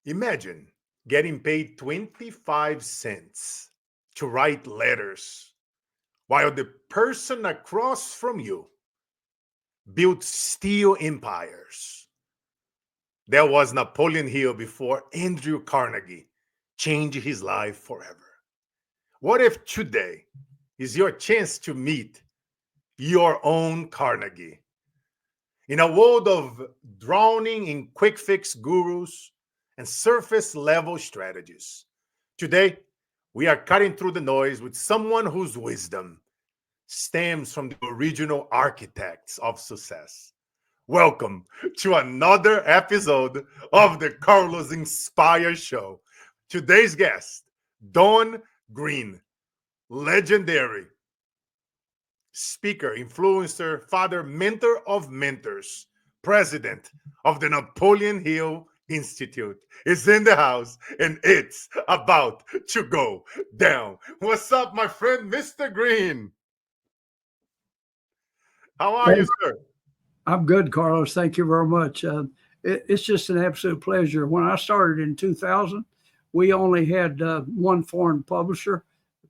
Imagine getting paid 25 cents to write letters while the person across from you built steel empires. There was Napoleon Hill before Andrew Carnegie changed his life forever. What if today is your chance to meet your own Carnegie? In a world of drowning in quick fix gurus and surface level strategies, today we are cutting through the noise with someone whose wisdom stems from the original architects of success. Welcome to another episode of the Carlos Inspire Show. Today's guest, Don Green, legendary speaker, influencer, father, mentor of mentors, president of the Napoleon Hill Institute, is in the house, and it's about to go down. What's up, my friend, Mr. Green? How are you, sir? I'm good, Carlos. Thank you very much. It's just an absolute pleasure. When I started in 2000, we only had one foreign publisher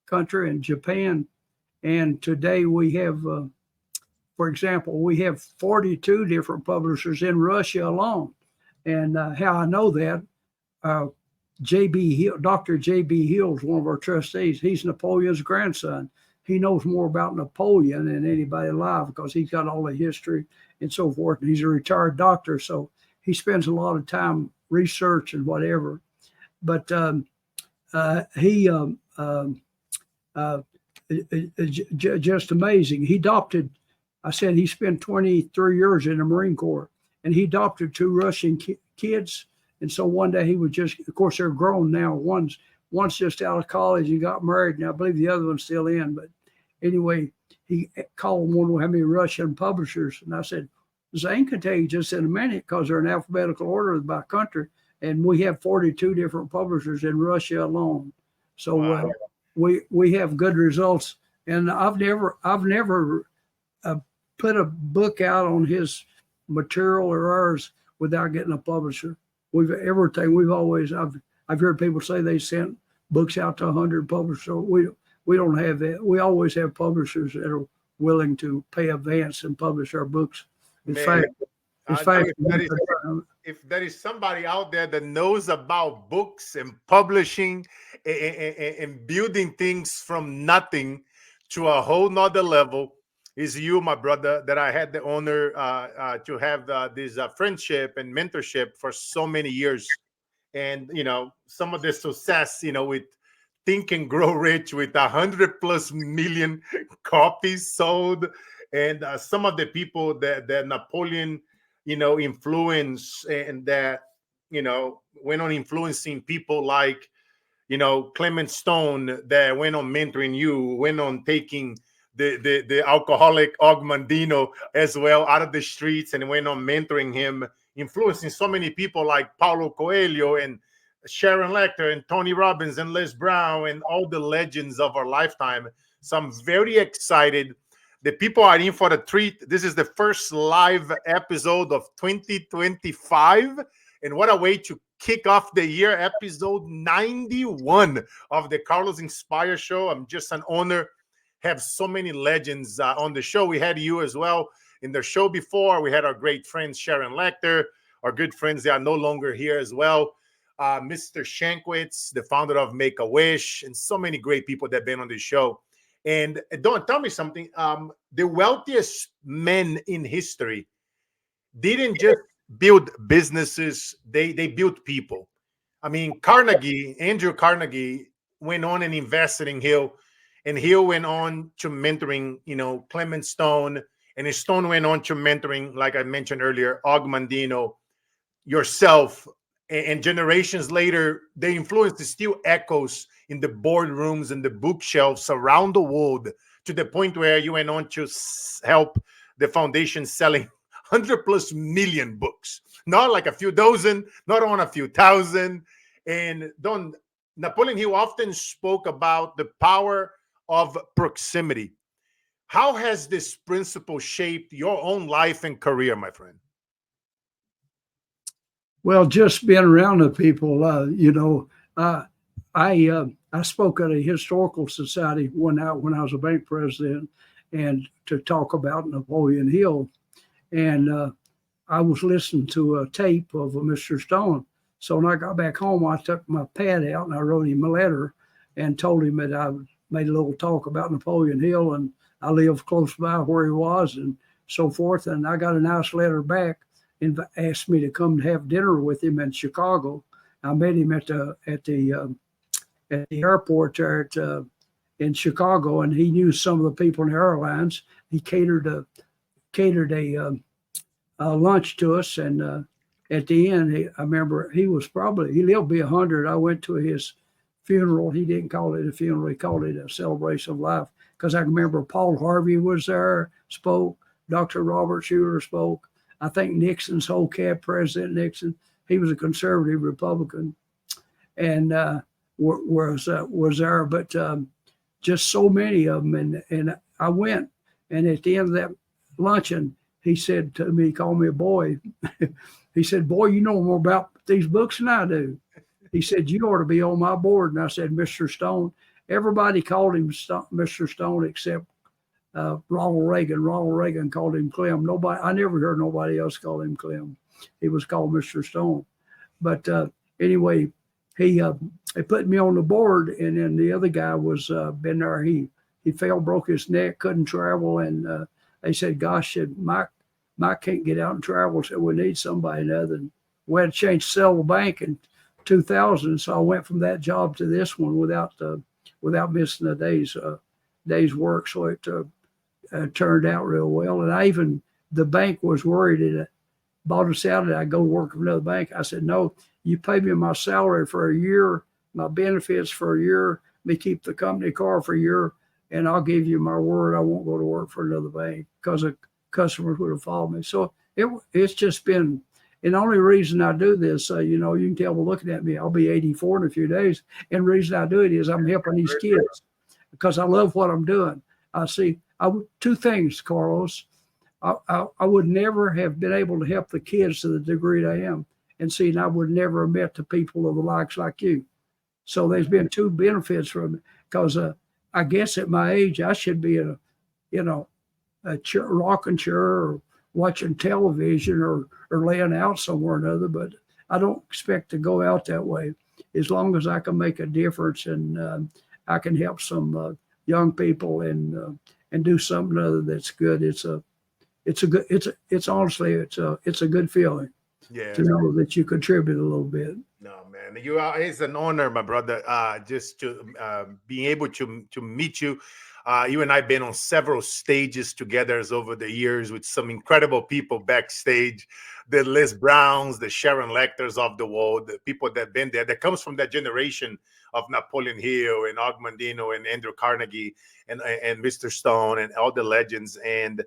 country in Japan. And today we have, for example, we have 42 different publishers in Russia alone. And how I know that, J.B. Hill, Dr. J.B. Hill is one of our trustees. He's Napoleon's grandson. He knows more about Napoleon than anybody alive because he's got all the history and so forth. And he's a retired doctor, so he spends a lot of time research and whatever. But just amazing. He adopted, I said he spent 23 years in the Marine Corps, and he adopted two Russian kids. And so one day he would just, of course, they're grown now. One's just out of college and got married, and I believe the other one's still in. But anyway, he called one of how many Russian publishers, and I said, Zane can tell you just in a minute because they're in alphabetical order by country, and we have 42 different publishers in Russia alone. So wow. We have good results, and I've never put a book out on his material or ours without getting a publisher. I've heard people say they sent books out to 100 publishers. We don't have that. We always have publishers that are willing to pay advance and publish our books. If there is somebody out there that knows about books and publishing and building things from nothing to a whole nother level, is you, my brother, that I had the honor to have this friendship and mentorship for so many years. And, some of the success, with Think and Grow Rich with 100+ million copies sold. And some of the people that Napoleon, influenced and that, went on influencing people like, Clement Stone, that went on mentoring you, went on taking the alcoholic Og Mandino as well out of the streets and went on mentoring him, influencing so many people like Paulo Coelho and Sharon Lecter and Tony Robbins and Les Brown and all the legends of our lifetime. So I'm very excited. The people are in for the treat. This is the first live episode of 2025. And what a way to kick off the year, episode 91 of the Carlos Inspire Show. I'm just an honor. Have so many legends on the show. We had you as well in the show before. We had our great friends Sharon Lecter, our good friends that are no longer here as well. Mr. Shankowitz, the founder of Make-A-Wish, and so many great people that have been on the show. And Don, tell me something. The wealthiest men in history didn't just build businesses, they built people. I mean, Andrew Carnegie went on and invested in Hill, and Hill went on to mentoring, Clement Stone, and Stone went on to mentoring, like I mentioned earlier, Og Mandino, yourself, and generations later, the influence still echoes in the boardrooms and the bookshelves around the world, to the point where you went on to help the foundation selling 100+ million books, not like a few dozen, not on a few thousand. And Don, Napoleon Hill often spoke about the power of proximity. How has this principle shaped your own life and career, my friend? Well, just being around the people, I spoke at a historical society one night when I was a bank president, and to talk about Napoleon Hill, and I was listening to a tape of Mr. Stone. So when I got back home, I took my pad out and I wrote him a letter and told him that I made a little talk about Napoleon Hill and I lived close by where he was and so forth. And I got a nice letter back and asked me to come have dinner with him in Chicago. I met him at the airport there in Chicago, and he knew some of the people in the airlines. He catered a lunch to us, and at the end, I remember he lived to be 100. I went to his funeral. He didn't call it a funeral; he called it a celebration of life. Because I remember Paul Harvey was there, spoke. Dr. Robert Schuller spoke. I think Nixon's whole cab, President Nixon. He was a conservative Republican, and was there. But just so many of them, and I went. And at the end of that luncheon, he said to me, he called me a boy. He said, "Boy, you know more about these books than I do." He said, "You ought to be on my board." And I said, "Mr. Stone." Everybody called him Mr. Stone except Ronald Reagan. Ronald Reagan called him Clem. I never heard nobody else call him Clem. He was called Mr. Stone. But anyway, he put me on the board, and then the other guy was been there. He fell, broke his neck, couldn't travel, and they said, "Gosh, Mike can't get out and travel, so we need somebody other." And we had to change Sell Bank in 2000, so I went from that job to this one without missing a day's work. So it turned out real well. And the bank was worried that bought us out and I'd go work for another bank. I said, "No, you pay me my salary for a year, my benefits for a year, me keep the company car for a year, and I'll give you my word I won't go to work for another bank," because the customers would have followed me. So it's just been, and the only reason I do this, you can tell by looking at me, I'll be 84 in a few days. And the reason I do it is I'm helping these kids because I love what I'm doing. Two things, Carlos. I would never have been able to help the kids to the degree I am. And I would never have met the people of the likes like you. So there's been two benefits from it, because I guess at my age, I should be in a rocking chair or watching television or laying out somewhere or another, but I don't expect to go out that way. As long as I can make a difference and I can help some young people and do something other that's good. It's honestly a good feeling. Yeah, to know that you contribute a little bit. No, man, it's an honor, my brother, just to being able to meet you. You and I have been on several stages together over the years with some incredible people backstage, the Liz Browns, the Sharon Lecters of the world, the people that have been there, that comes from that generation of Napoleon Hill and Og Mandino and Andrew Carnegie and Mr. Stone and all the legends. And,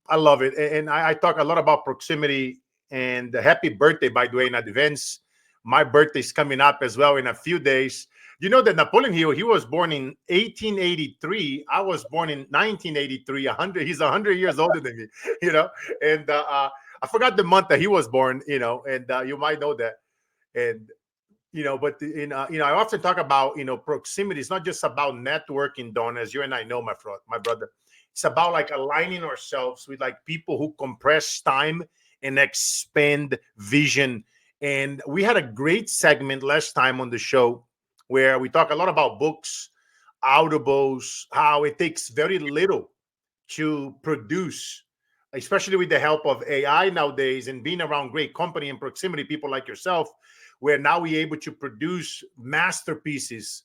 I love it. And I talk a lot about proximity. And happy birthday, by the way, in advance. My birthday is coming up as well in a few days. You know that Napoleon Hill, he was born in 1883. I was born in 1983. He's 100 years older than me, And I forgot the month that he was born, and you might know that. And but I often talk about proximity. It's not just about networking, Don, as you and I know, my brother. It's about like aligning ourselves with like people who compress time and expand vision. And we had a great segment last time on the show where we talk a lot about books, audibles, how it takes very little to produce, especially with the help of AI nowadays and being around great company and proximity people like yourself, where now we're able to produce masterpieces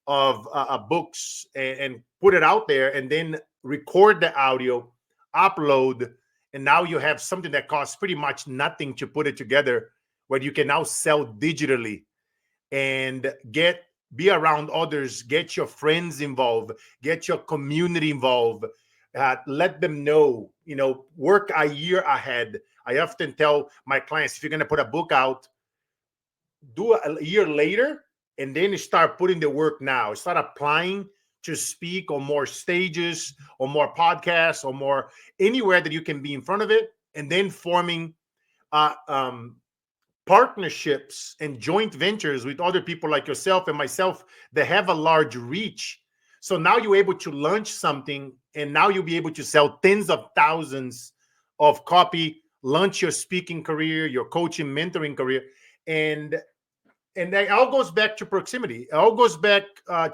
of books and put it out there and then record the audio, upload, and now you have something that costs pretty much nothing to put it together, where you can now sell digitally and be around others, get your friends involved, get your community involved, let them know, work a year ahead. I often tell my clients, if you're going to put a book out, do a year later, and then start putting the work now. Start applying to speak on more stages or more podcasts or more anywhere that you can be in front of it, and then forming partnerships and joint ventures with other people like yourself and myself that have a large reach. So now you're able to launch something, and now you'll be able to sell tens of thousands of copy, launch your speaking career, your coaching, mentoring career. And that all goes back to proximity. It all goes back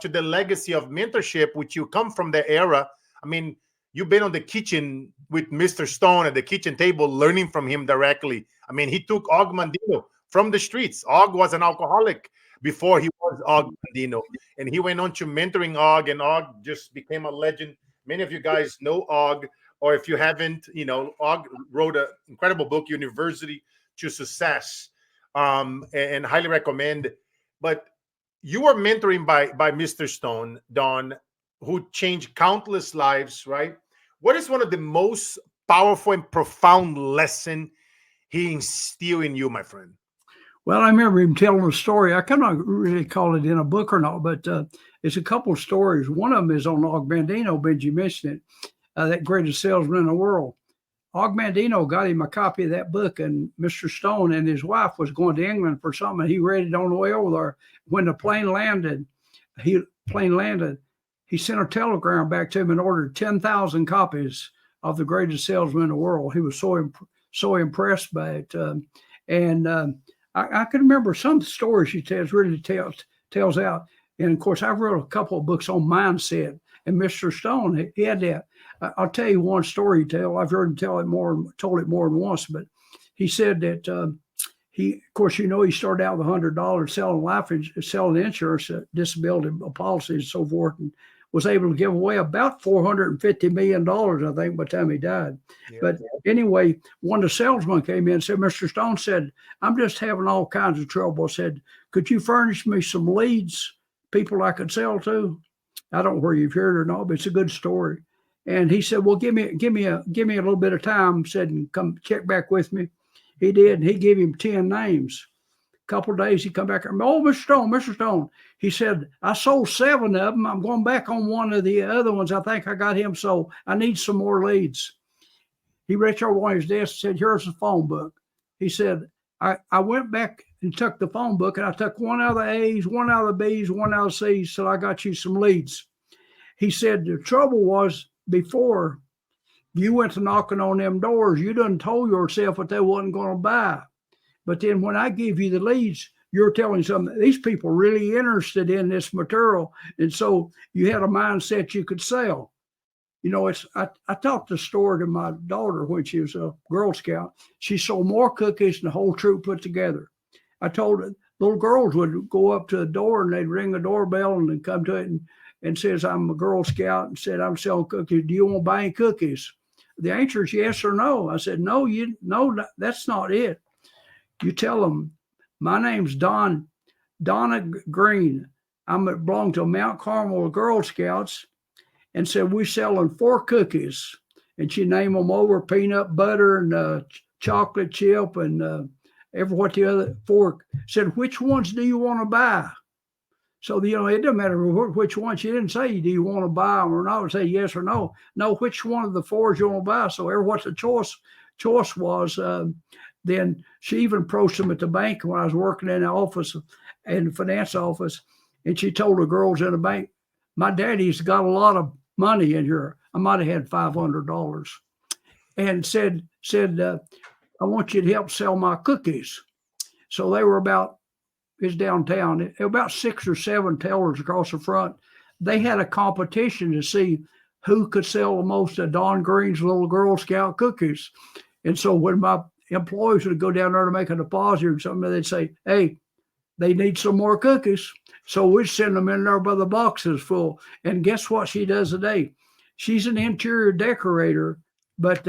to the legacy of mentorship, which you come from the era. I mean, you've been on the kitchen with Mr. Stone at the kitchen table, learning from him directly. I mean, he took Og Mandino from the streets. Og was an alcoholic before he was Og Mandino. And he went on to mentoring Og, and Og just became a legend. Many of you guys know Og, or if you haven't, Og wrote an incredible book, University to Success, and highly recommend. But you were mentoring by Mr. Stone, Don, who changed countless lives, right? What is one of the most powerful and profound lesson he instilled in you, my friend? Well, I remember him telling a story. I cannot really call it in a book or not, but it's a couple of stories. One of them is on Og Mandino. Benji mentioned it, that greatest salesman in the world. Og Mandino got him a copy of that book, and Mr. Stone and his wife was going to England for something. He read it on the way over there. When the plane landed, he sent a telegram back to him and ordered 10,000 copies of The Greatest Salesman in the World. He was so impressed by it. I can remember some stories she tells, really tells out. And of course, I've wrote a couple of books on mindset. And Mr. Stone, he had that. I'll tell you one story he tell. I've heard him told it more than once, but he said that of course, he started out with $100 selling insurance, disability policies and so forth, and was able to give away about $450 million, I think, by the time he died. Yeah, but anyway, one of the salesmen came in and said, Mr. Stone said, I'm just having all kinds of trouble. I said, could you furnish me some leads, people I could sell to? I don't know where you've heard it or not, but it's a good story. And he said, well, give me a little bit of time, said, and come check back with me. He did. And he gave him 10 names. A couple of days, he come back and, oh, Mr. Stone. He said, I sold 7 of them. I'm going back on one of the other ones. I think I got him sold. I need some more leads. He reached over on his desk and said, here's the phone book. He said, I went back and took the phone book, and I took one out of the A's, one out of the B's, one out of the C's, so I got you some leads. He said, the trouble was, before you went to knocking on them doors, you done told yourself what they wasn't going to buy. But then when I give you the leads, you're telling something, these people are really interested in this material. And so you had a mindset you could sell. I taught the story to my daughter when she was a Girl Scout. She sold more cookies than the whole troop put together. I told her little girls would go up to the door and they'd ring the doorbell and then come to it and says, I'm a Girl Scout, and said, I'm selling cookies. Do you want to buy any cookies? The answer is yes or no. I said, no, that's not it. You tell them, my name's Donna Green. I belong to Mount Carmel Girl Scouts, and said, we're selling 4 cookies. And she named them over, peanut butter and chocolate chip and what the other 4. Said, which ones do you want to buy? So, it doesn't matter which one. She didn't say, do you want to buy them or not? Say yes or no. No, which one of the 4s you want to buy? So what the choice was, then she even approached them at the bank when I was working in the office, in the finance office. And she told the girls in the bank, my daddy's got a lot of money in here. I might have had $500. And said, I want you to help sell my cookies. So they were it's downtown, about 6 or 7 tellers across the front. They had a competition to see who could sell the most of Don Green's little Girl Scout cookies. And so when my employees would go down there to make a deposit or something, they'd say, hey, they need some more cookies. So we'd send them in there by the boxes full. And guess what she does today? She's an interior decorator, but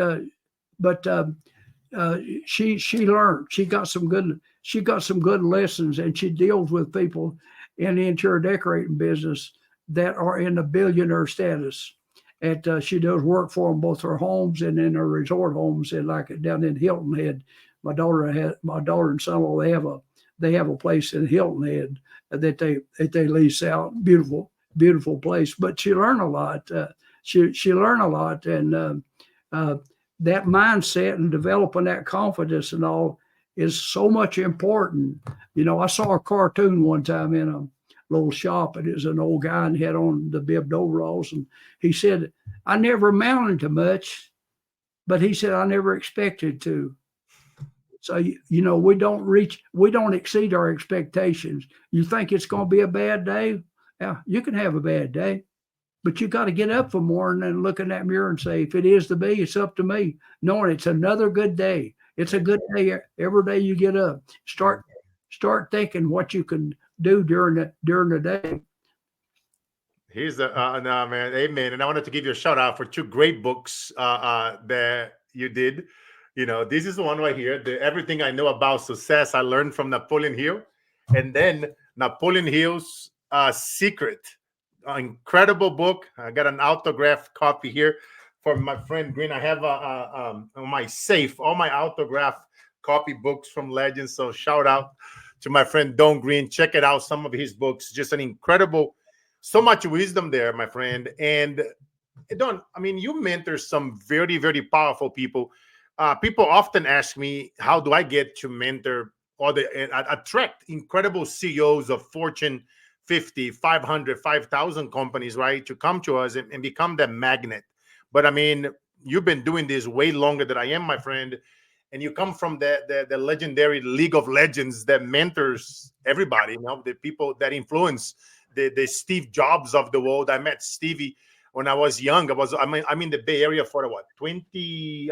she learned. She got some good lessons, and she deals with people in the interior decorating business that are in the billionaire status. And she does work for them, both her homes and in her resort homes, and like down in Hilton Head. My daughter and son-in-law, they have a place in Hilton Head that they lease out. Beautiful place. But she learned a lot. She learned a lot, and that mindset and developing that confidence and all is so much important. You know, I saw a cartoon one time in a little shop, and it was an old guy and he had on the bibbed overalls, and he said, I never amounted to much, but he said, I never expected to. So, you know, we don't exceed our expectations. You think it's going to be a bad day? Yeah, you can have a bad day, but you got to get up for morning and look in that mirror and say, if it is to be, it's up to me, knowing it's another good day. It's a good day every day you get up. Start thinking what you can do during the day. Here's the no, man, amen. And I wanted to give you a shout out for two great books that you did. You know, this is the one right here, the Everything I Know About Success I Learned from Napoleon Hill, and then Napoleon Hill's Secret, incredible book. I got an autographed copy here from my friend Green. I have on my safe all my autographed copy books from legends. So shout out to my friend Don Green. Check it out, some of his books. Just an incredible, so much wisdom there, my friend. And Don, I mean, you mentor some very, very powerful people. People often ask me, how do I get to mentor or attract incredible CEOs of Fortune 50, 500, 5,000 companies, right, to come to us and become that magnet. But I mean, you've been doing this way longer than I am, my friend. And you come from the legendary League of Legends that mentors everybody, you know, the people that influence the Steve Jobs of the world. I met Stevie when I was young. I'm in the Bay Area for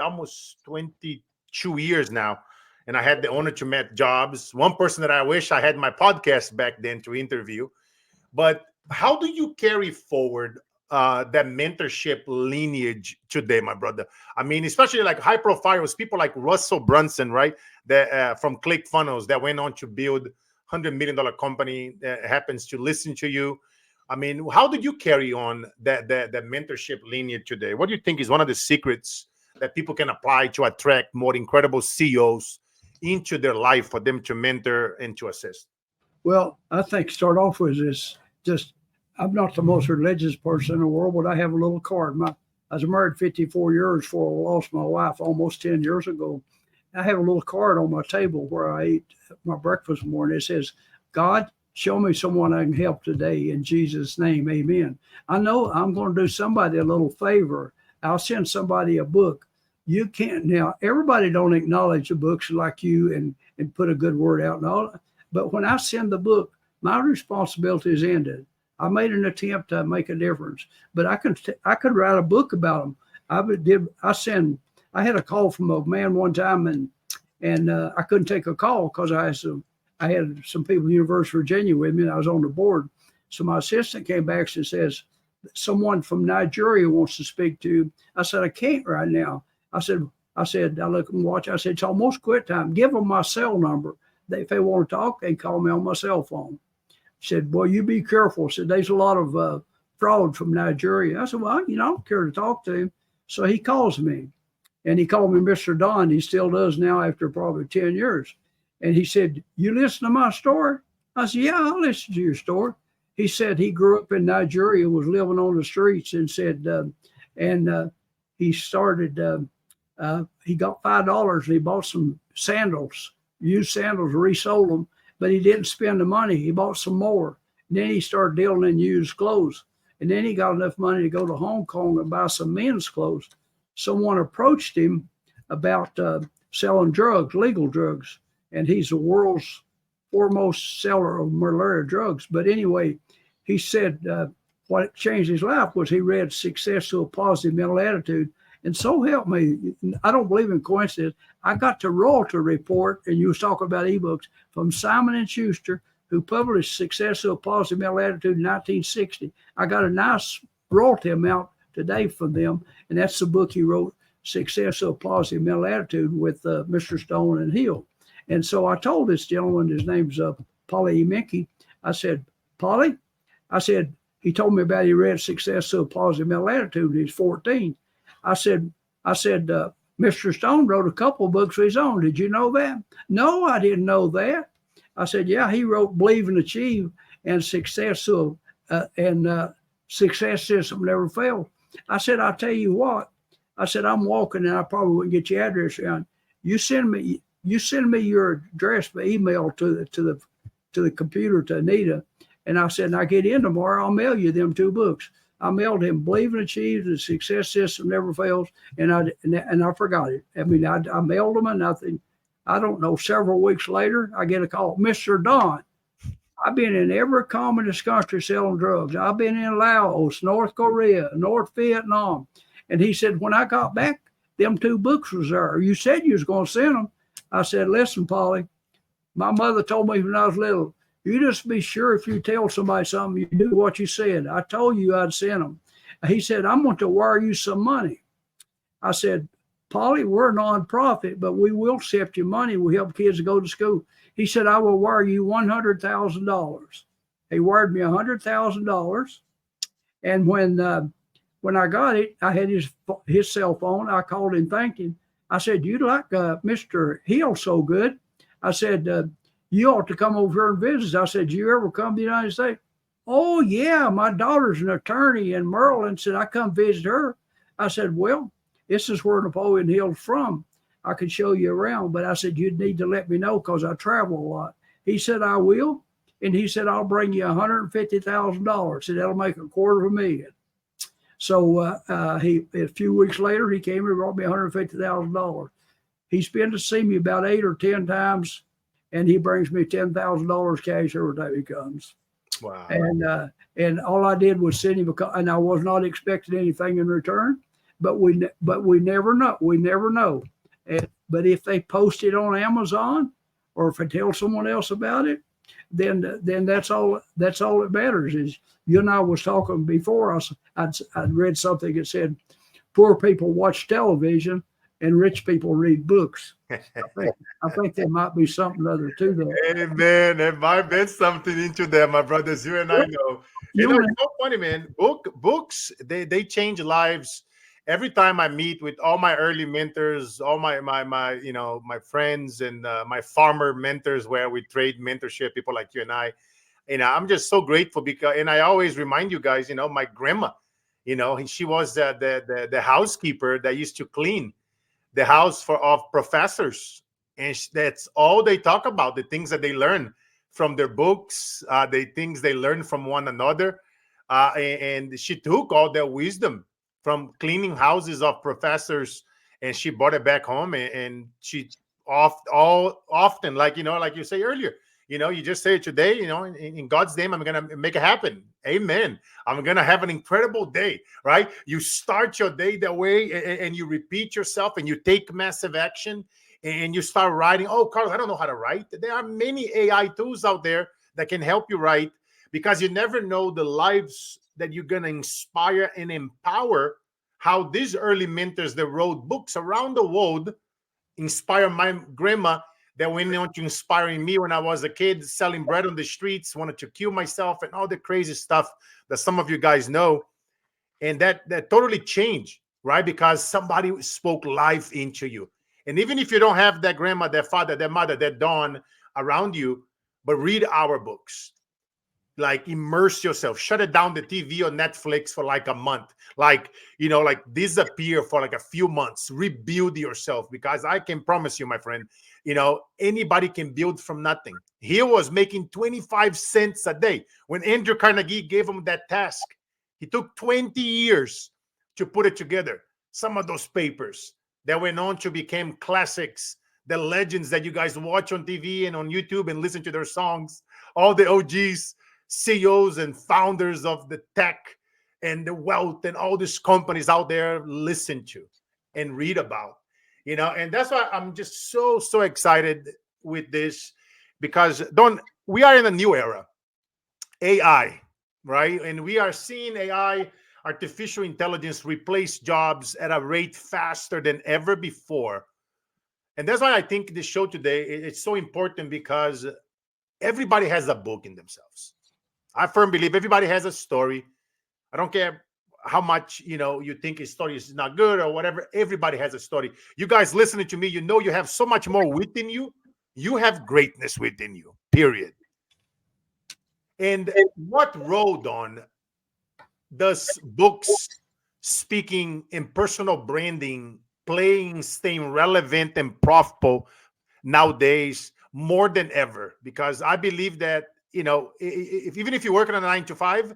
almost 22 years now. And I had the honor to meet Jobs, one person that I wish I had my podcast back then to interview. But how do you carry forward that mentorship lineage today, my brother? I mean, especially like high profiles, people like Russell Brunson, right? That from ClickFunnels that went on to build $100 million company that happens to listen to you. I mean, how did you carry on that mentorship lineage today? What do you think is one of the secrets that people can apply to attract more incredible CEOs into their life for them to mentor and to assist? Well, I think start off with this. Just, I'm not the most religious person in the world, but I have a little card. I was married 54 years before I lost my wife almost 10 years ago. I have a little card on my table where I eat my breakfast in the morning. It says, God, show me someone I can help today in Jesus' name. Amen. I know I'm going to do somebody a little favor. I'll send somebody a book. You can't now, everybody don't acknowledge the books like you and put a good word out and all. But when I send the book, my responsibility is ended. I made an attempt to make a difference, but I could write a book about them. I had a call from a man one time, and I couldn't take a call because I had some people at the University of Virginia with me, and I was on the board. So my assistant came back and says, someone from Nigeria wants to speak to you. I said, I can't right now. I said, I look and watch. I said, it's almost quit time. Give them my cell number. If they want to talk, they can call me on my cell phone. He said, boy, you be careful. I said, there's a lot of fraud from Nigeria. I said, well, I don't care to talk to him. So he calls me, and he called me Mr. Don. He still does now after probably 10 years. And he said, you listen to my story? I said, yeah, I'll listen to your story. He said he grew up in Nigeria, was living on the streets, and said, he started, he got $5 and he bought some sandals, used sandals, resold them, but he didn't spend the money. He bought some more. And then he started dealing in used clothes. And then he got enough money to go to Hong Kong and buy some men's clothes. Someone approached him about selling drugs, legal drugs. And he's the world's foremost seller of malaria drugs. But anyway, he said what changed his life was he read Success to a Positive Mental Attitude. And so help me, I don't believe in coincidence. I got the royalty report, and you was talking about ebooks, from Simon & Schuster, who published Success to a Positive Mental Attitude in 1960. I got a nice royalty amount today from them, and that's the book he wrote, Success to a Positive Mental Attitude, with Mr. Stone and Hill. And so I told this gentleman, his name's 𝐁𝐿𝐴. I said, Polly, I said, he told me about he read Success to a Positive Mental Attitude when he was 14. I said, Mr. Stone wrote a couple of books of his own. Did you know that? No, I didn't know that. I said, yeah, he wrote Believe and Achieve and Success System Never Failed. I said, I'll tell you what. I said, I'm walking and I probably wouldn't get your address around. You send me you send me your address by email to the computer to Anita. And I said, and I get in tomorrow, I'll mail you them 2 books. I mailed him Believe and Achieve, The Success System Never Fails, and I forgot it. I mean, I mailed them and nothing. I don't know, several weeks later, I get a call, Mr. Don, I've been in every communist country selling drugs. I've been in Laos, North Korea, North Vietnam. And he said, when I got back, them 2 books was there. You said you was going to send them. I said, listen, Polly, my mother told me when I was little, you just be sure if you tell somebody something, you do what you said. I told you I'd send them. He said, I'm going to wire you some money. I said, Polly, we're a nonprofit, but we will accept your money. We help kids go to school. He said, I will wire you $100,000. He wired me $100,000. And when I got it, I had his cell phone. I called him, thanked him. I said, you like Mr. Hill so good. I said, you ought to come over here and visit. I said, you ever come to the United States? Oh, yeah, my daughter's an attorney in Maryland. Said, I come visit her. I said, well, this is where Napoleon Hill's from. I could show you around. But I said, you'd need to let me know because I travel a lot. He said, I will. And he said, I'll bring you $150,000. Said, that'll make $250,000. So a few weeks later, he came and brought me $150,000. He's been to see me about 8 or 10 times. And he brings me $10,000 cash every time he comes. Wow. And all I did was send him and I was not expecting anything in return, but we never know. We never know. But if they post it on Amazon or if I tell someone else about it, then that's all that matters. Is you and I was talking before. I'd read something that said poor people watch television and rich people read books. I think there might be something other to that. Amen. There might be something into there, my brothers. You and I know. You know, it's so funny, man. Books, they change lives. Every time I meet with all my early mentors, all my friends and my farmer mentors, where we trade mentorship, people like you and I, I'm just so grateful because, and I always remind you guys, my grandma, she was the housekeeper that used to clean the house of professors, and that's all they talk about, the things that they learn from their books, the things they learn from one another, and she took all their wisdom from cleaning houses of professors, and she brought it back home, and she often, like you say earlier, you just say it today, in God's name, I'm gonna make it happen. Amen. I'm gonna have an incredible day, right? You start your day that way, and you repeat yourself, and you take massive action, and you start writing. Oh, Carlos, I don't know how to write. There are many AI tools out there that can help you write, because you never know the lives that you're gonna inspire and empower. How these early mentors that wrote books around the world inspire my grandma, that went on to inspiring me when I was a kid, selling bread on the streets, wanted to kill myself, and all the crazy stuff that some of you guys know. And that totally changed, right? Because somebody spoke life into you. And even if you don't have that grandma, that father, that mother, that Dawn around you, but read our books. Like, immerse yourself, shut it down, the TV or Netflix for like a month, like disappear for like a few months, rebuild yourself, because I can promise you, my friend, anybody can build from nothing. He was making 25 cents a day when Andrew Carnegie gave him that task. He took 20 years to put it together. Some of those papers that went on to become classics, the legends that you guys watch on TV and on YouTube and listen to their songs, all the OGs, CEOs and founders of the tech and the wealth and all these companies out there listen to and read about, and that's why I'm just so excited with this, because we are in a new era, AI, right? And we are seeing AI, artificial intelligence, replace jobs at a rate faster than ever before. And that's why I think this show today, it's so important, because everybody has a book in themselves. I firmly believe everybody has a story. I don't care how much, you think a story is not good or whatever. Everybody has a story. You guys listening to me, you have so much more within you. You have greatness within you, period. And what role, Don, does books, speaking, and personal branding play in staying relevant and profitable nowadays more than ever, because I believe that, even if you're working on a 9 to 5,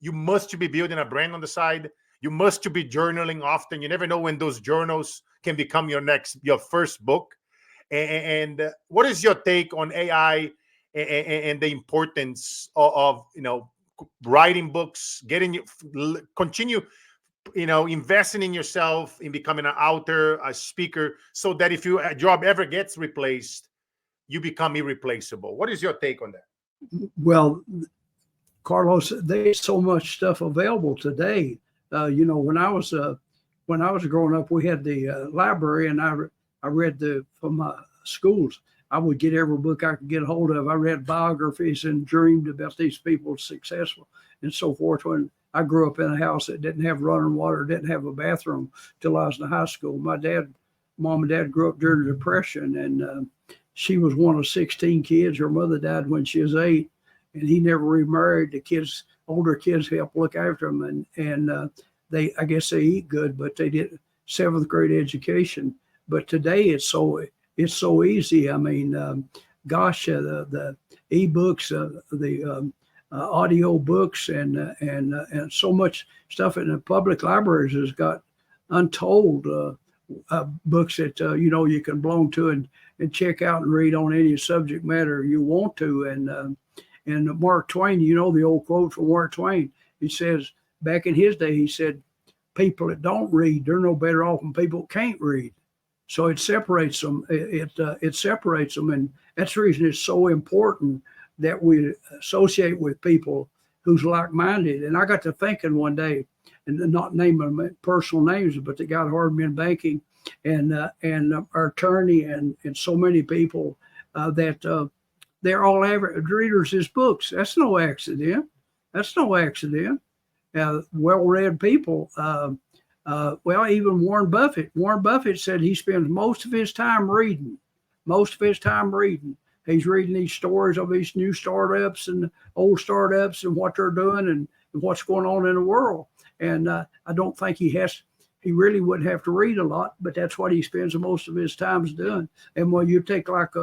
you must be building a brand on the side. You must be journaling often. You never know when those journals can become your first book. And what is your take on AI and the importance of writing books, continue investing in yourself, in becoming an author, a speaker, so that if your job ever gets replaced, you become irreplaceable? What is your take on that? Well, Carlos, there's so much stuff available today. When I was growing up, we had the library, and I read from my schools. I would get every book I could get a hold of. I read biographies and dreamed about these people successful and so forth. When I grew up in a house that didn't have running water, didn't have a bathroom till I was in high school. Mom and dad grew up during the Depression, and she was one of 16 kids. Her mother died when she was 8, and he never remarried. The older kids helped look after them, and I guess they eat good, but they did 7th grade education. But today it's so easy. I mean, the ebooks, the audio books, and so much stuff in the public libraries has got untold books that you can belong to and check out and read on any subject matter you want to. And Mark Twain, the old quote from Mark Twain, he says back in his day, he said, people that don't read, they're no better off than people that can't read. So it separates them. It separates them, and that's the reason it's so important that we associate with people who's like-minded. And I got to thinking one day, and not naming personal names, but the guy that hired me in banking, and our attorney, and so many people that they're all average readers of his books. That's no accident. Well-read people. Even Warren Buffett. Warren Buffett said he spends most of his time reading. He's reading these stories of these new startups and old startups and what they're doing and what's going on in the world. And I don't think he really wouldn't have to read a lot, but that's what he spends most of his time doing. And when you take like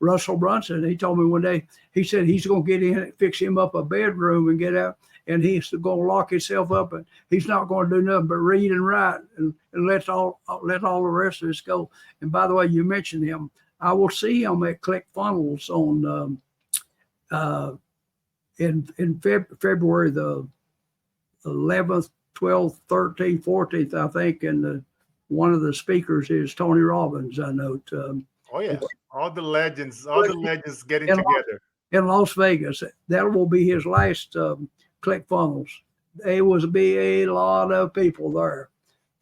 Russell Brunson, he told me one day, he said he's going to get in, fix him up a bedroom and get out, and he's going to lock himself up, and he's not going to do nothing but read and write and let all the rest of us go. And by the way, you mentioned him. I will see him at ClickFunnels on in February the 11th, 12th, 13th, 14th, I think. And one of the speakers is Tony Robbins, I know. Oh yeah, all the legends getting together in Las Vegas. That will be his last ClickFunnels. There will be a lot of people there.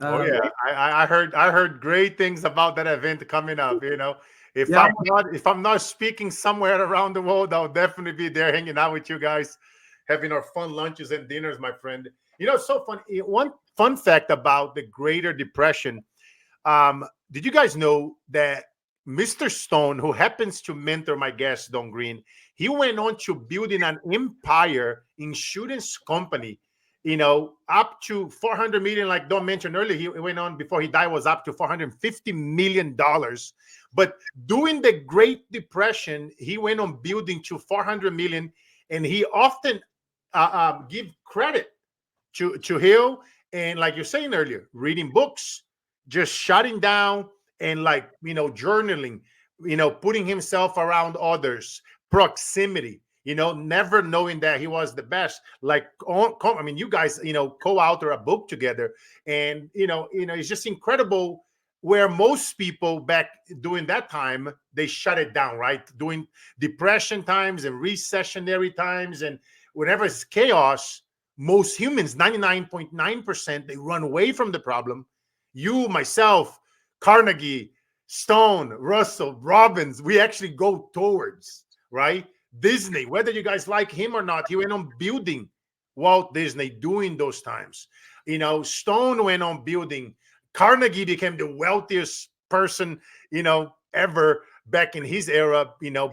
I heard great things about that event coming up. If I'm not speaking somewhere around the world, I'll definitely be there hanging out with you guys, having our fun lunches and dinners, my friend. It's so fun. One fun fact about the Greater Depression. Did you guys know that Mr. Stone, who happens to mentor my guest, Don Green, he went on to building an empire insurance company, up to 400 million, like Don mentioned earlier. He went on before he died, was up to $450 million. But during the Great Depression, he went on building to 400 million, and he often give credit to Hill, and like you're saying earlier, reading books, just shutting down, and journaling, putting himself around others, proximity, never knowing that he was the best. You guys, co-author a book together, and it's just incredible. Where most people back during that time, they shut it down, right? During depression times and recessionary times, and whenever it's chaos, most humans, 99.9%, they run away from the problem. You, myself, Carnegie, Stone, Russell, Robbins, we actually go towards, right? Disney, whether you guys like him or not, he went on building Walt Disney during those times. Stone went on building. Carnegie became the wealthiest person, ever back in his era,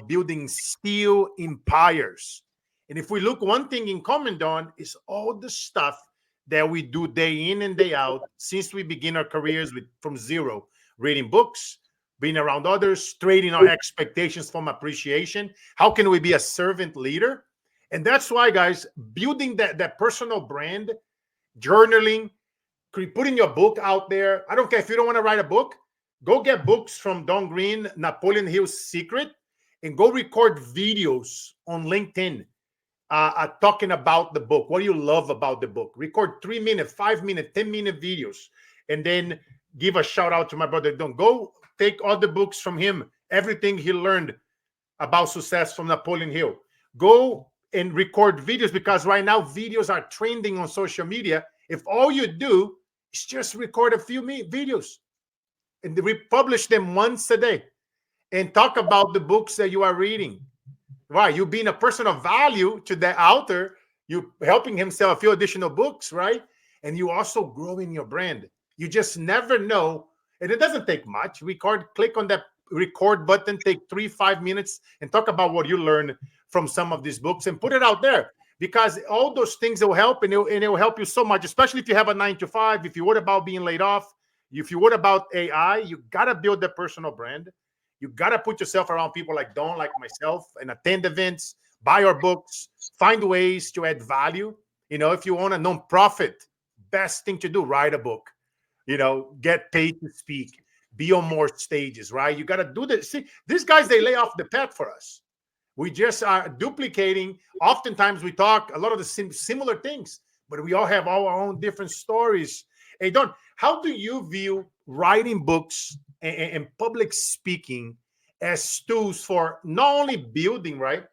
building steel empires. And if we look, one thing in common, Don, is all the stuff that we do day in and day out since we begin our careers from zero, reading books, being around others, trading our expectations from appreciation. How can we be a servant leader? And that's why, guys, building that personal brand, journaling, putting your book out there. I don't care if you don't want to write a book, go get books from Don Green, Napoleon Hill's Secret, and go record videos on LinkedIn talking about the book. What do you love about the book? Record 3-minute, 5-minute, 10-minute videos, and then give a shout out to my brother Don. Go take all the books from him, everything he learned about success from Napoleon Hill. Go and record videos, because right now videos are trending on social media. If all you do is just record a few videos and republish them once a day and talk about the books that you are reading. Right? You being a person of value to the author, you helping him sell a few additional books, right? And you also growing your brand. You just never know. And it doesn't take much. Click on that record button, take 3-5 minutes and talk about what you learned from some of these books and put it out there, because all those things will help, and it will help you so much, especially if you have a 9-to-5, if you worry about being laid off, if you worry about AI, you got to build a personal brand. You got to put yourself around people like Don, like myself, and attend events, buy our books, find ways to add value. If you own a nonprofit, best thing to do, write a book, get paid to speak, be on more stages, right? You got to do this. See, these guys, they lay off the path for us. We just are duplicating. Oftentimes we talk a lot of the similar things, but we all have our own different stories. Hey, Don, how do you view writing books and public speaking as tools for not only building, right,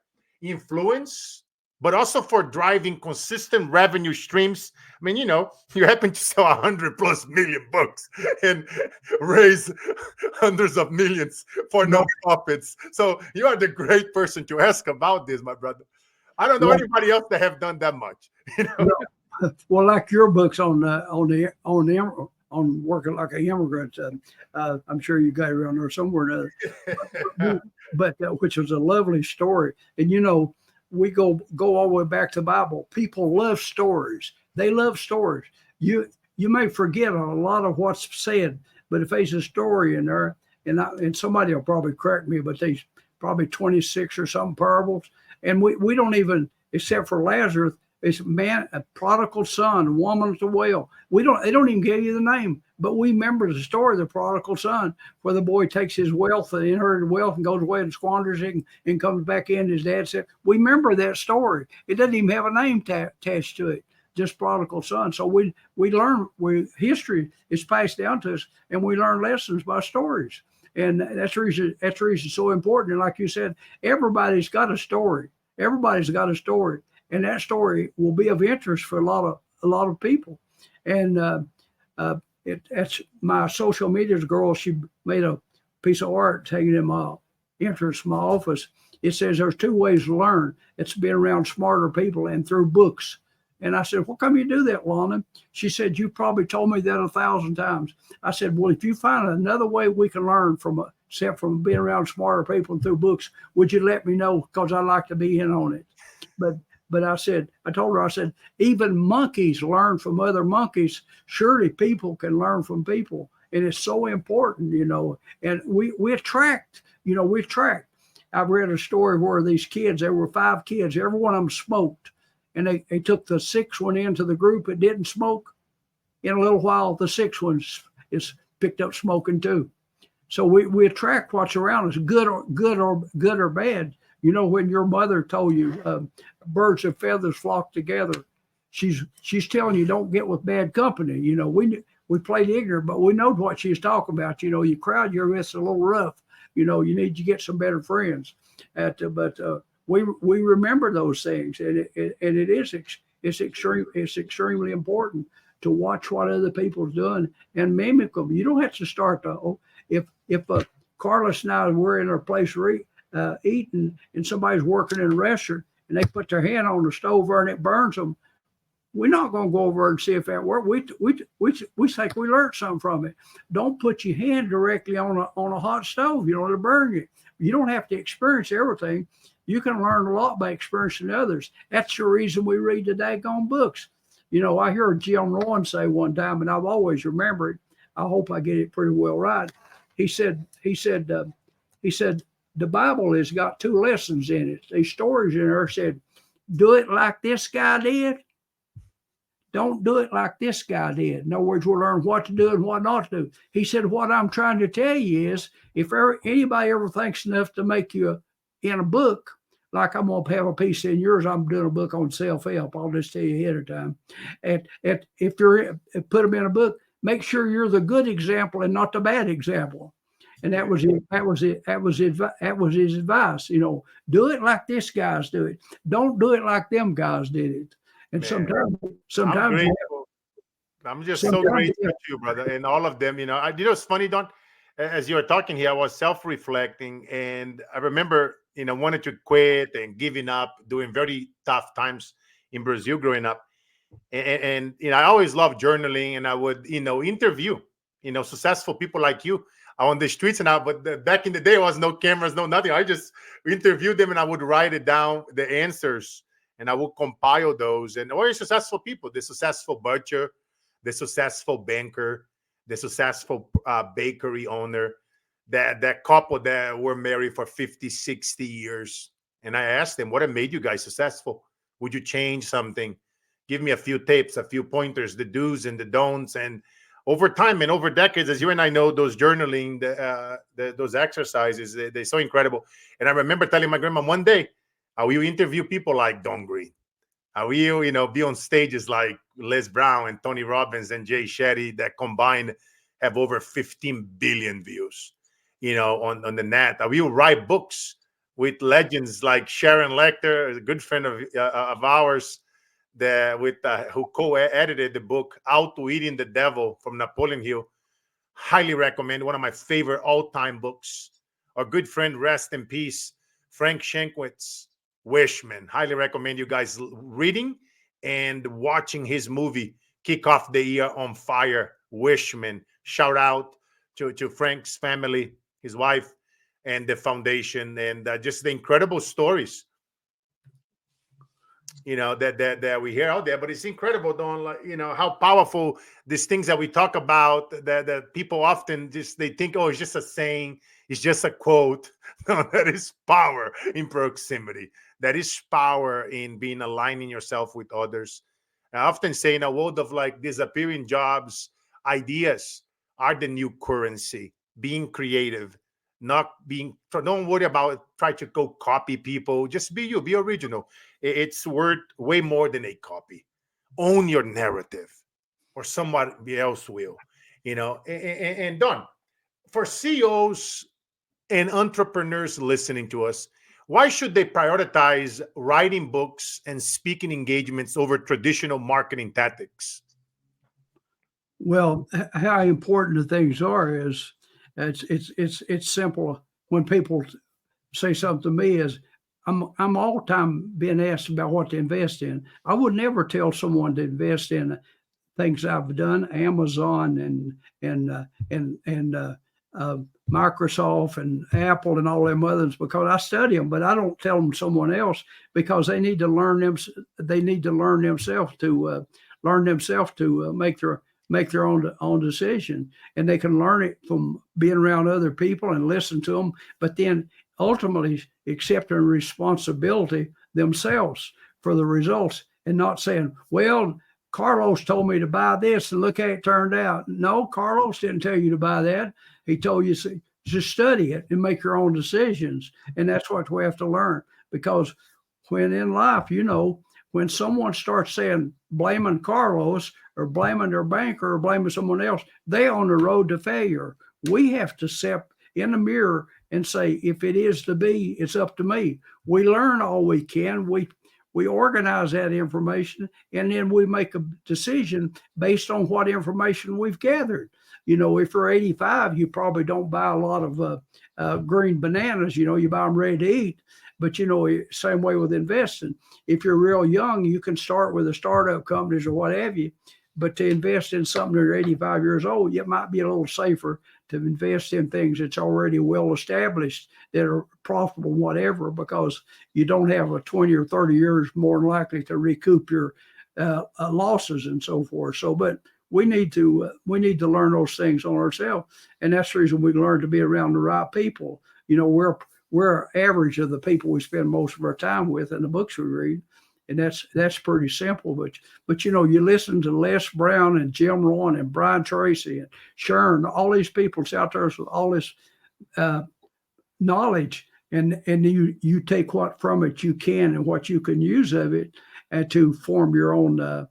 influence, but also for driving consistent revenue streams? I mean, you happen to sell 100+ million books and raise hundreds of millions for nonprofits. So you are the great person to ask about this, my brother. I don't know anybody else that have done that much. Well, like your books on working like an immigrant, I'm sure you got it around there somewhere or another. But which was a lovely story, and we go all the way back to the Bible. People love stories. They love stories. You may forget a lot of what's said, but if there's a story in there, and somebody will probably correct me, but there's probably 26 or some parables, and we don't even, except for Lazarus, it's a prodigal son, a woman at the well. They don't even give you the name, but we remember the story of the prodigal son, where the boy takes his wealth, the inherited wealth, and goes away and squanders it and comes back in. His dad said, we remember that story. It doesn't even have a name attached to it, just prodigal son. So we learn, history is passed down to us, and we learn lessons by stories. And that's the reason it's so important. And like you said, everybody's got a story. Everybody's got a story. And that story will be of interest for a lot of people. And that's my social media girl. She made a piece of art taking in my entrance to my office. It says there's 2 ways to learn. It's being around smarter people and through books. And I said, "How come you do that, Lana?" She said, "You probably told me that 1,000 times." I said, "Well, if you find another way we can learn except from being around smarter people and through books, would you let me know? Because I'd like to be in on it." But I told her, even monkeys learn from other monkeys. Surely people can learn from people. And it's so important, and we attract. I've read a story where these kids, there were 5 kids, every one of them smoked. And they took the 6th one into the group that didn't smoke. In a little while, the 6th one is picked up smoking too. So we attract what's around us, good or bad. When your mother told you birds of feathers flock together, she's telling you don't get with bad company. We played ignorant, but we know what she's talking about. You crowd you're with a little rough. You need to get some better friends. But we remember those things, and it's extremely important to watch what other people's doing and mimic them. You don't have to start though. If Carlos and I were in our place eating, and somebody's working in a restaurant and they put their hand on the stove and it burns them, we're not going to go over and see if that works. We think we learned something from it. Don't put your hand directly on a hot stove. It'll burn you. You don't have to experience everything. You can learn a lot by experiencing others. That's the reason we read the daggone books. I heard Jim Rohn say one time, and I've always remembered. I hope I get it pretty well right. he said, the Bible has got 2 lessons in it. These stories in there said, do it like this guy did. Don't do it like this guy did. In other words, we'll learn what to do and what not to do. He said, what I'm trying to tell you is, if anybody ever thinks enough to make you in a book, like I'm going to have a piece in yours, I'm doing a book on self-help. I'll just tell you ahead of time. If you're put them in a book, make sure you're the good example and not the bad example. And that was his advice. You know, do it like this guy's do it. Don't do it like them guys did it. And sometimes I'm just so grateful to you, brother, and all of them. You know, it's funny, Don. As you were talking here, I was self-reflecting, and I remember, wanted to quit and giving up, doing very tough times in Brazil growing up. And I always loved journaling, and I would, interview, successful people like you on the streets and out. But back in the day, there was no cameras, no nothing. I just interviewed them, and I would write it down, the answers, and I would compile those. And all successful people, the successful butcher, the successful banker, the successful bakery owner, that couple that were married for 50, 60 years. And I asked them, what made you guys successful? Would you change something? Give me a few tips, a few pointers, the do's and the don'ts. And over time and over decades, as you and I know, those journaling, those exercises, they're so incredible. And I remember telling my grandma one day, I will interview people like Don Green. I will, be on stages like Les Brown and Tony Robbins and Jay Shetty that combined have over 15 billion views, on the net. I will write books with legends like Sharon Lecter, a good friend of ours, who co-edited the book Outwitting the Devil from Napoleon Hill. Highly recommend. One of my favorite all-time books. Our good friend, rest in peace, Frank Shankwitz, Wishman. Highly recommend you guys reading and watching his movie, Kick Off the Year on Fire, Wishman. Shout out to Frank's family, his wife, and the foundation, and just the incredible stories, that we hear out there. But it's incredible, Don, how powerful these things that we talk about, that people often they think, oh, it's just a saying, it's just a quote. No, that is power in proximity. That is power in being aligning yourself with others. I often say, in a world of disappearing jobs, ideas are the new currency. Being creative, don't worry about try to go copy people. Just be you, be original. It's worth way more than a copy. Own your narrative, or somebody else will. And Don, for CEOs and entrepreneurs listening to us, why should they prioritize writing books and speaking engagements over traditional marketing tactics? Well, how important the things are is it's simple. When people say something to me, is I'm all the time being asked about what to invest in. I would never tell someone to invest in things I've done, Amazon and Microsoft and Apple and all them others, because I study them, but I don't tell them someone else, because they need to learn them. They need to learn themselves to make their own decision, and they can learn it from being around other people and listen to them, but then ultimately accepting responsibility themselves for the results, and not saying, well, Carlos told me to buy this and look how it turned out. No, Carlos didn't tell you to buy that. He told you to study it and make your own decisions. And that's what we have to learn, because when in life, when someone starts saying, blaming Carlos or blaming their banker or blaming someone else, they on the road to failure. We have to step in the mirror and say, if it is to be, it's up to me. We learn all we can. We organize that information, and then we make a decision based on what information we've gathered. If you're 85, you probably don't buy a lot of green bananas. You buy them ready to eat. But, same way with investing. If you're real young, you can start with a startup companies or what have you. But to invest in something that you're 85 years old, it might be a little safer to invest in things that's already well established, that are profitable, whatever, because you don't have a 20 or 30 years more than likely to recoup your losses and so forth. So, but we need to learn those things on ourselves, and that's the reason we learn to be around the right people. You know, we're average of the people we spend most of our time with and the books we read, and that's pretty simple. But you know, you listen to Les Brown and Jim Rohn and Brian Tracy and Sharon, all these people out there with all this knowledge, and you take what from it you can and what you can use of it, and to form your own,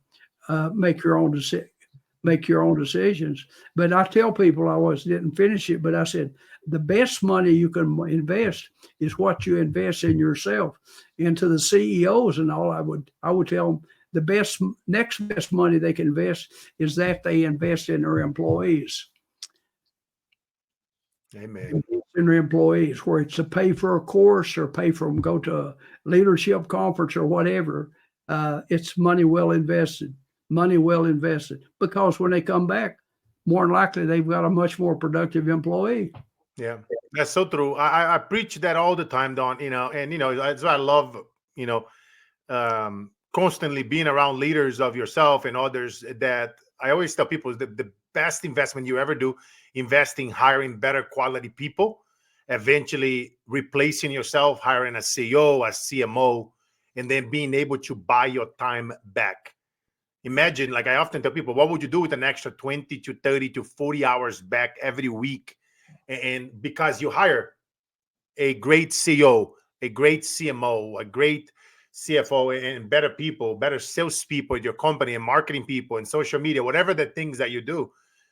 make your own decisions. But I tell people, didn't finish it, but I said the best money you can invest is what you invest in yourself. And to the CEOs and all, I would tell them the next best money they can invest is that they invest in their employees. Amen. In their employees, where it's to pay for a course or pay for them go to a leadership conference or whatever. It's money well invested. Money well invested, because when they come back, more than likely they've got a much more productive employee. Yeah, that's so true. I preach that all the time, Don. You know, and you know that's why I love, you know, constantly being around leaders of yourself and others. That I always tell people is the best investment you ever do, investing, hiring better quality people, eventually replacing yourself, hiring a CEO, a CMO, and then being able to buy your time back. Imagine, like I often tell people, what would you do with an extra 20 to 30 to 40 hours back every week? And because you hire a great CEO, a great CMO, a great CFO, and better people, better salespeople at your company, and marketing people, and social media, whatever the things that you do,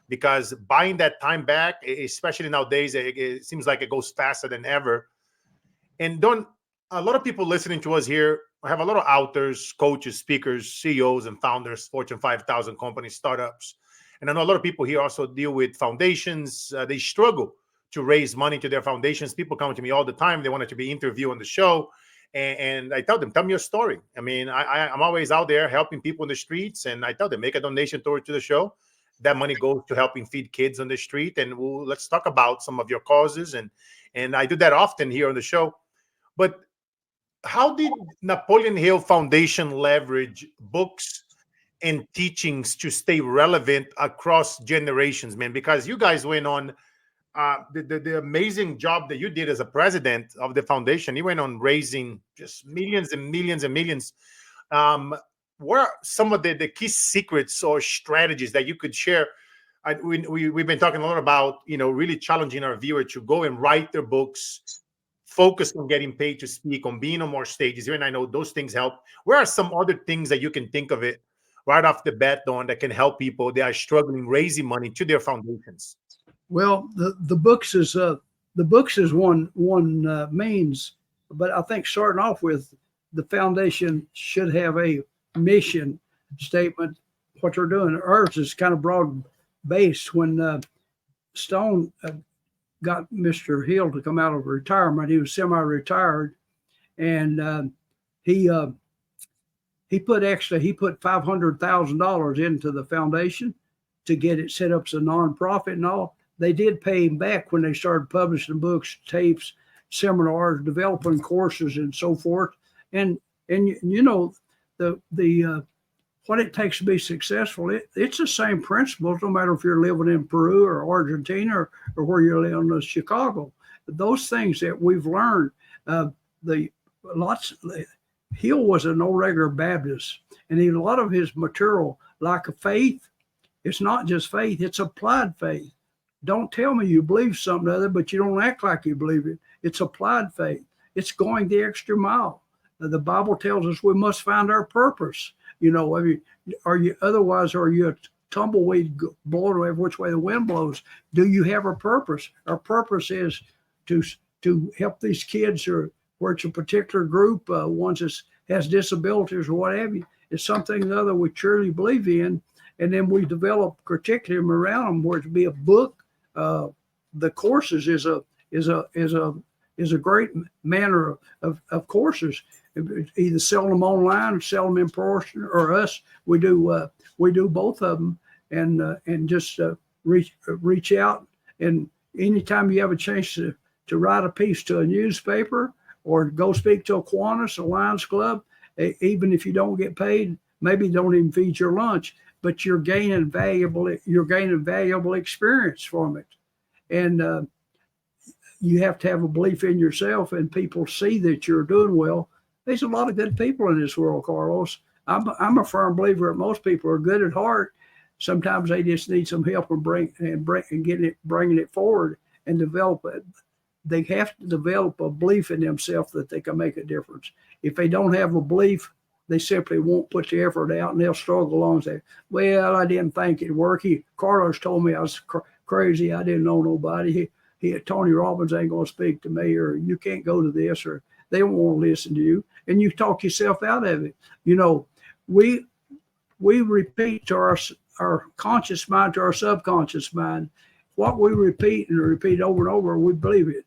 because buying that time back, especially nowadays, it seems like it goes faster than ever. And a lot of people listening to us here, I have a lot of authors, coaches, speakers, CEOs, and founders, Fortune 5,000 companies, startups. And I know a lot of people here also deal with foundations. They struggle to raise money to their foundations. People come to me all the time. They want to be interviewed on the show. And I tell them, tell me your story. I mean, I'm always out there helping people in the streets. And I tell them, make a donation to the show. That money goes to helping feed kids on the street. And let's talk about some of your causes. And I do that often here on the show. But how did Napoleon Hill Foundation leverage books and teachings to stay relevant across generations, man? Because you guys went on the amazing job that you did as a president of the foundation. You went on raising just millions and millions and millions. What are some of the key secrets or strategies that you could share? We've been talking a lot about, you know, really challenging our viewer to go and write their books, focus on getting paid to speak, on being on more stages. And I know those things help. Where are some other things that you can think of it right off the bat, Don, that can help people that are struggling raising money to their foundations? Well, the books is one means, but I think starting off with, the foundation should have a mission statement. What they're doing, ours is kind of broad based. When Stone got Mr. Hill to come out of retirement, he was semi-retired, and he put $500,000 into the foundation to get it set up as a nonprofit and all. They did pay him back when they started publishing books, tapes, seminars, developing courses, and so forth. And you know, the what it takes to be successful, it's the same principles, no matter if you're living in Peru or Argentina or where you're living in Chicago. Those things that we've learned, Hill was a no regular Baptist, and a lot of his material, like a faith, it's not just faith, it's applied faith. Don't tell me you believe something other, but you don't act like you believe it. It's applied faith. It's going the extra mile. The Bible tells us we must find our purpose. You know, are you a tumbleweed blowing every which way the wind blows? Do you have a purpose? Our purpose is to help these kids, or where it's a particular group, ones that has disabilities or what have you. It's something or other we truly believe in, and then we develop curriculum around them, where it be a book. The courses is a great manner of courses. Either sell them online or sell them in person, or us. We do both of them, and just reach out. And anytime you have a chance to write a piece to a newspaper, or go speak to a Kiwanis, a Lions Club, even if you don't get paid, maybe don't even feed your lunch. but you're gaining valuable experience from it. And you have to have a belief in yourself, and people see that you're doing well. There's a lot of good people in this world, Carlos. I'm a firm believer that most people are good at heart. Sometimes they just need some help and bringing it forward and develop it. They have to develop a belief in themselves that they can make a difference. If they don't have a belief, they simply won't put the effort out, and they'll struggle along and say, well, I didn't think it'd work. Carlos told me I was crazy. I didn't know nobody. Tony Robbins ain't going to speak to me, or you can't go to this, or they don't want to listen to you. And you talk yourself out of it. You know, we repeat to our conscious mind, to our subconscious mind, what we repeat and repeat over and over, we believe it.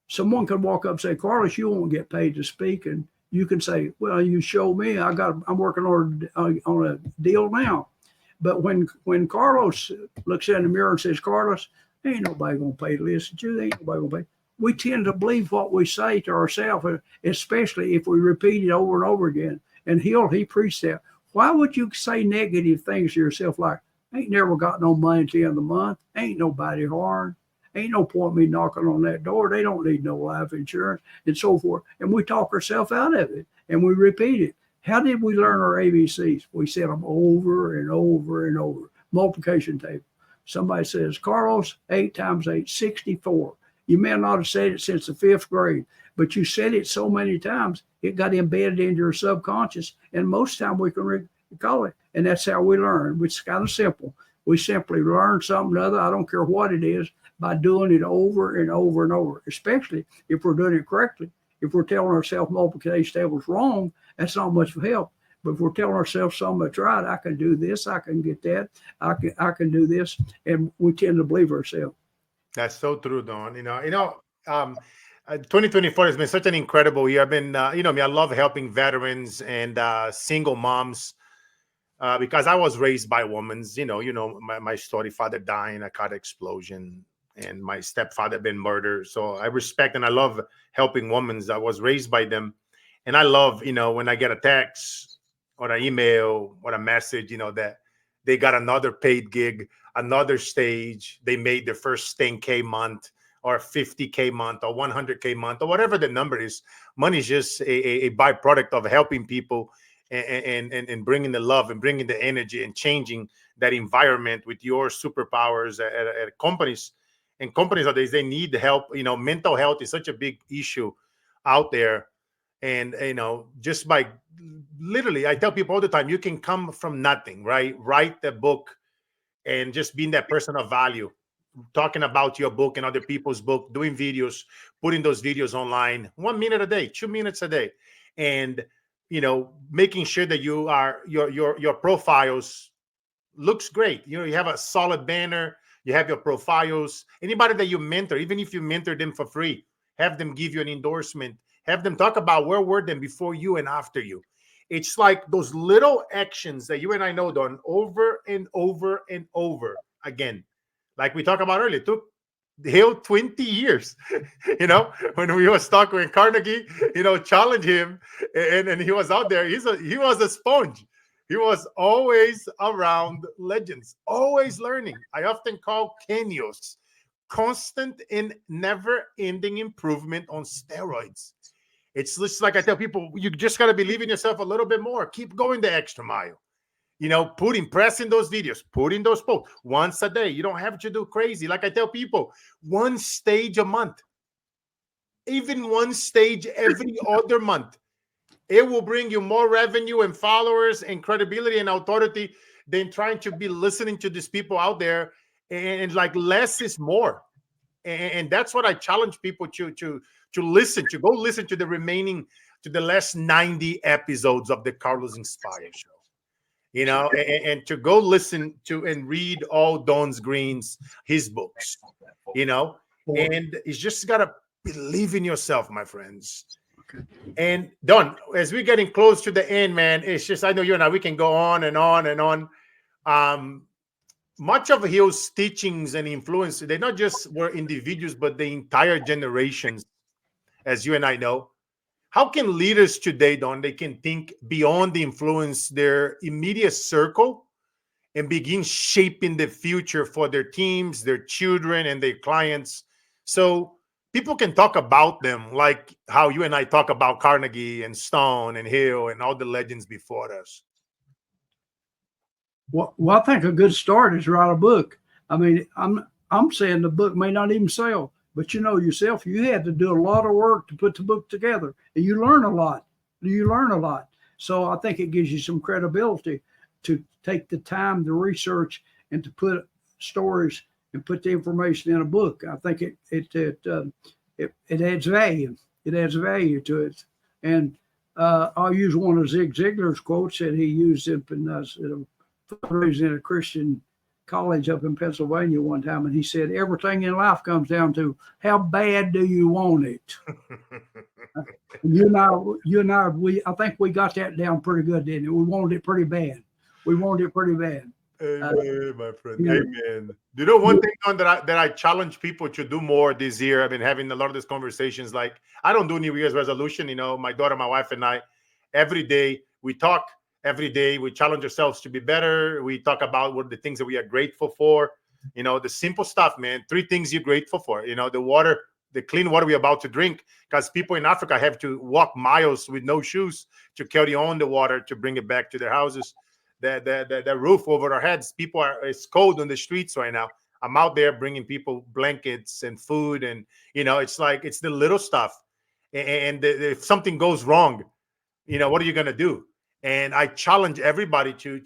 Someone can walk up and say, Carlos, you won't get paid to speak. And you can say, well, you show me. I'm working on a deal now. But when Carlos looks in the mirror and says, Carlos, ain't nobody going to pay to listen to you. Ain't nobody going to pay. We tend to believe what we say to ourselves, especially if we repeat it over and over again. And he preached that. Why would you say negative things to yourself like, ain't never got no money at the end of the month, ain't nobody harmed, ain't no point me knocking on that door, they don't need no life insurance, and so forth. And we talk ourselves out of it, and we repeat it. How did we learn our ABCs? We said them over and over and over. Multiplication table. Somebody says, Carlos, 8 times 8, 64. You may not have said it since the 5th grade, but you said it so many times, it got embedded into your subconscious, and most time we can recall it. And that's how we learn, which is kind of simple. We simply learn something or other, I don't care what it is, by doing it over and over and over, especially if we're doing it correctly. If we're telling ourselves multiplication tables wrong, that's not much of help. But if we're telling ourselves something that's right, I can do this, I can get that, I can do this, and we tend to believe ourselves. That's so true, Don. 2024 has been such an incredible year. I've been, I love helping veterans and single moms because I was raised by women. My story: father dying, a car explosion, and my stepfather been murdered. So I respect and I love helping women. I was raised by them, and I love, when I get a text or an email or a message, that they got another paid gig, another stage. They made their first 10K month or 50K month or 100K month or whatever the number is. Money is just a byproduct of helping people and bringing the love and bringing the energy and changing that environment with your superpowers at companies. And companies nowadays, they need help. Mental health is such a big issue out there. And, just by literally, I tell people all the time, you can come from nothing, right? Write the book and just being that person of value, talking about your book and other people's book, doing videos, putting those videos online, 1 minute a day, 2 minutes a day. And, making sure that you are, your profiles looks great. You have a solid banner, you have your profiles. Anybody that you mentor, even if you mentor them for free, have them give you an endorsement, have them talk about where were them before you and after you. It's like those little actions that you and I know done over and over and over again. Like we talked about earlier, it took Hill 20 years, when we was talking with Carnegie, challenge him, and he was out there. He was a sponge. He was always around legends, always learning. I often call Kenyos constant and never-ending improvement on steroids. It's just like I tell people, you just got to believe in yourself a little bit more. Keep going the extra mile. Pressing those videos, putting those posts once a day. You don't have to do crazy. Like I tell people, 1 stage a month, even 1 stage every other month. It will bring you more revenue and followers and credibility and authority than trying to be listening to these people out there. And like less is more. And that's what I challenge people to listen to. Go listen to the last 90 episodes of the Carlos Inspire Show. And to go listen to and read all Don's Green's, his books, and it's just got to believe in yourself, my friends. Okay. And Don, as we're getting close to the end, man, it's just, I know you and I, we can go on and on and on. Much of Hill's teachings and influence, they not just were individuals, but the entire generations, as you and I know. How can leaders today, Don, they can think beyond the influence their immediate circle and begin shaping the future for their teams, their children, and their clients. So people can talk about them like how you and I talk about Carnegie and Stone and Hill and all the legends before us. Well, I think a good start is write a book. I mean, I'm saying the book may not even sell, but you know yourself, you had to do a lot of work to put the book together, and you learn a lot. So I think it gives you some credibility to take the time to research and to put stories and put the information in a book. I think it adds value. It adds value to it. And I'll use one of Zig Ziglar's quotes that he used in a Christian college up in Pennsylvania one time, and he said, "Everything in life comes down to how bad do you want it." You and I, I think we got that down pretty good, didn't we? We wanted it pretty bad. Amen, my friend. Amen. You know, one thing that I challenge people to do more this year. I've been having a lot of these conversations. Like, I don't do New Year's resolution. You know, my daughter, my wife, and I, every day we talk. Every day we challenge ourselves to be better. We talk about what the things that we are grateful for. You know, the simple stuff, man. 3 things you're grateful for. You know, the water, the clean water we're about to drink, because people in Africa have to walk miles with no shoes to carry on the water to bring it back to their houses. The roof over our heads. It's cold on the streets right now. I'm out there bringing people blankets and food, and you know, it's like it's the little stuff. And if something goes wrong, you know, what are you gonna do? And I challenge everybody to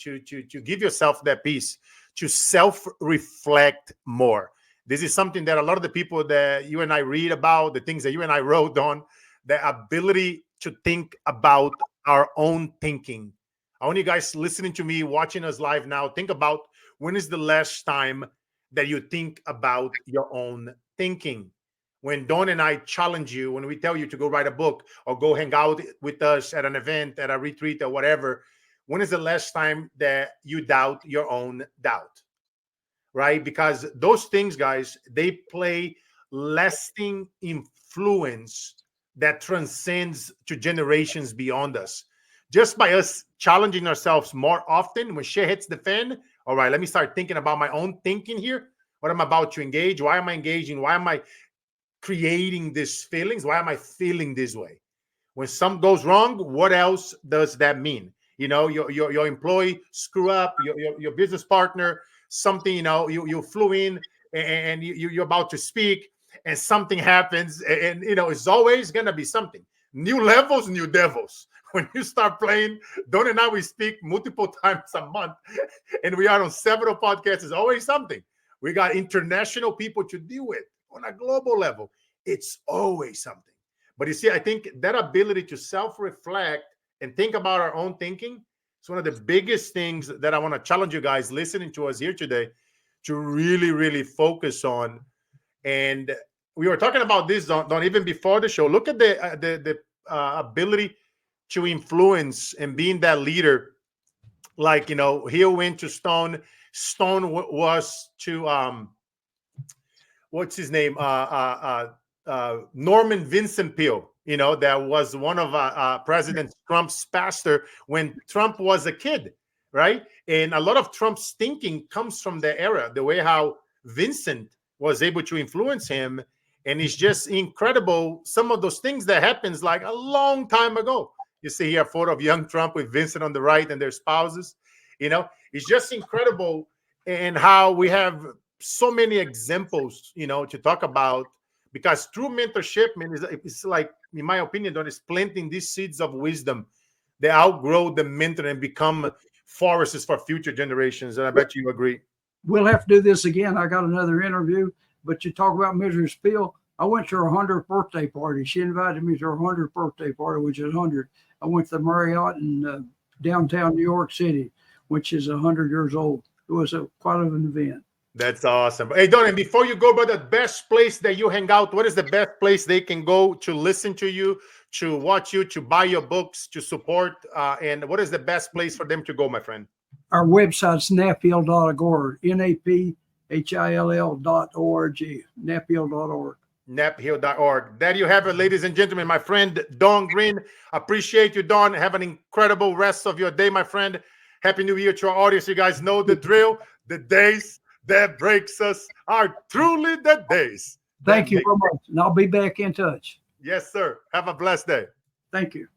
give yourself that peace, to self-reflect more. This is something that a lot of the people that you and I read about, the things that you and I wrote on, the ability to think about our own thinking. I want you guys listening to me, watching us live now, think about when is the last time that you think about your own thinking. When Dawn and I challenge you, when we tell you to go write a book or go hang out with us at an event, at a retreat or whatever, when is the last time that you doubt your own doubt? Right? Because those things, guys, they play lasting influence that transcends to generations beyond us. Just by us challenging ourselves more often, when shit hits the fan, all right, let me start thinking about my own thinking here. What I'm about to engage? Why am I engaging? Why am I creating these feelings? Why am I feeling this way? When something goes wrong, what else does that mean? You know, your employee screw up, your business partner, something, you know, you flew in and you're about to speak and something happens, and you know, it's always gonna be something. New levels, new devils. When you start playing, Don and I, we speak multiple times a month, and we are on several podcasts. It's always something. We got international people to deal with on a global level. It's always something. But you see, I think that ability to self-reflect and think about our own thinking is one of the biggest things that I want to challenge you guys listening to us here today to really, really focus on. And we were talking about this, Don, even before the show. Look at the ability to influence and being that leader. Like, you know, Hill went to Stone. Stone was to what's his name? Norman Vincent Peale. You know, that was one of President Trump's pastor when Trump was a kid, right? And a lot of Trump's thinking comes from the era, the way how Vincent was able to influence him. And it's just incredible. Some of those things that happens like a long time ago. You see here a photo of young Trump with Vincent on the right and their spouses. You know, it's just incredible. And how we have so many examples, you know, to talk about, because true mentorship, man, it's like, in my opinion, Don, is planting these seeds of wisdom. They outgrow the mentor and become forests for future generations. And I bet you agree. We'll have to do this again. I got another interview, but you talk about Mrs. Spiel. I went to her 100th birthday party. She invited me to her 100th birthday party, which is 100. I went to the Marriott in downtown New York City, which is 100 years old. It was quite an event. That's awesome. Hey, Don, and before you go, brother, best place that you hang out, what is the best place they can go to listen to you, to watch you, to buy your books, to support? And what is the best place for them to go, my friend? Our website's naphill.org, NAPHILL.org, naphill.org. naphill.org. There you have it, ladies and gentlemen. My friend, Don Green. Appreciate you, Don. Have an incredible rest of your day, my friend. Happy New Year to our audience. You guys know the drill. The days that breaks us are truly the days. Thank you very much. And I'll be back in touch. Yes, sir. Have a blessed day. Thank you.